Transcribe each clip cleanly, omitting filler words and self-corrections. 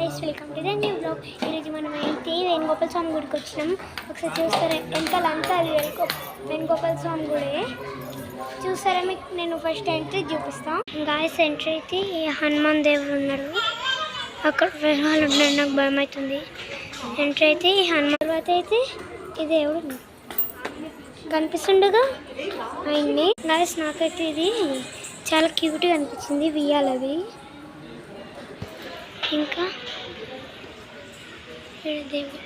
Guys, welcome to the new blog. ఈరోజు మనం అయితే వేణుగోపాల స్వామి గుడికి వచ్చినాం. ఒకసారి చూస్తారా వెనకాలంతా అది వేణుగోపాల స్వామి గుడే. చూస్తారా మీకు నేను ఫస్ట్ ఎంట్రీ చూపిస్తాను. గాయస్ ఎంట్రీ అయితే హనుమాన్ దేవుడు ఉన్నాడు, అక్కడ వాళ్ళు ఉన్నారు, నాకు భయం అవుతుంది. ఎంట్రీ అయితే హనుమాన్ తర్వాత అయితే ఈ దేవుడు కనిపిస్తుండగా ఆయన్ని. గాయస్ నాకైతే ఇది చాలా క్యూట్గా అనిపించింది, వియ్యాలది. ఇంకా దేవుడు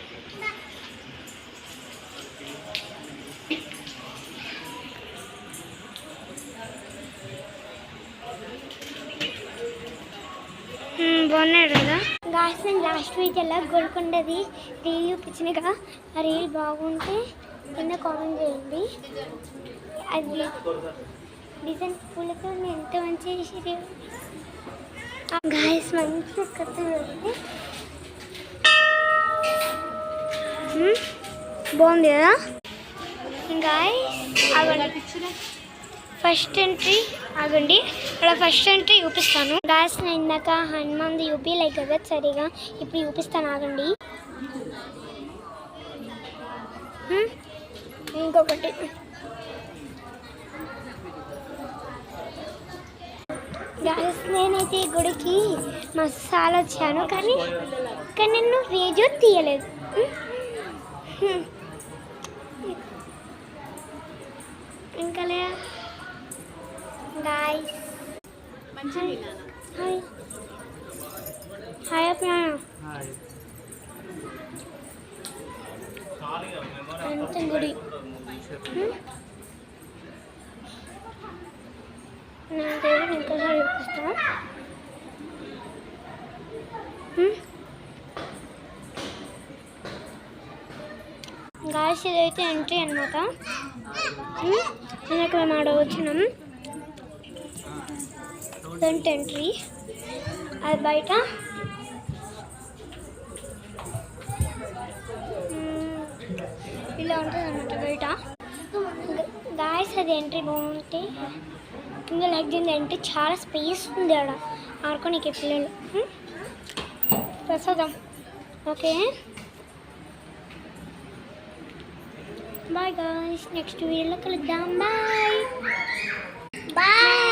బాగున్నాడు కదా. గాయస్ నేను లాస్ట్ వీక్ ఎలా గోల్కొండది రీల్ చూపించిన కదా, ఆ రీల్ బాగుంటే కింద కామెంట్ చేయండి. అది డిజైన్ పూలతో ఎంత మంచిగా చేసి గాయస్ మంచి కథ బాగుంది కదా. గాయస్ ఆగండి, ఫస్ట్ ఎంట్రీ ఆగండి, ఇక్కడ ఫస్ట్ ఎంట్రీ చూపిస్తాను. గాయస్ నేను ఇందాక హనుమాన్ది చూపిలే కదా సరిగా, ఇప్పుడు చూపిస్తాను ఆగండి. ఇంకొకటి గాయస్ నేనైతే ఈ గుడికి మసాలా వచ్చాను, కానీ నేను వీడియో తీయలేదు. ఇంకా గాయస్ హాయ్ హాయ్ అప్నా, అంత గుడి నా దేవుడు ఇంకోసారి చూపిస్తాను. గాయస్ ఇదైతే ఎంట్రీ అనమాట. నేను ఇక్కడ మాట వచ్చినాం, ఇదంటే ఎంట్రీ. అది బయట ఇలా ఉంటుంది అన్నమాట బయట. గాయస్ అది ఎంట్రీ బాగుంటే కింద లైక్ చేయండి. అంటే చాలా స్పేస్ ఉంది ఆడ ఆడుకోనికి పిల్లలు. ప్రసాదం ఓకే. బాయ్ గాయ్స్, నెక్స్ట్ వీడియోలో కలుద్దాం. Bye bye.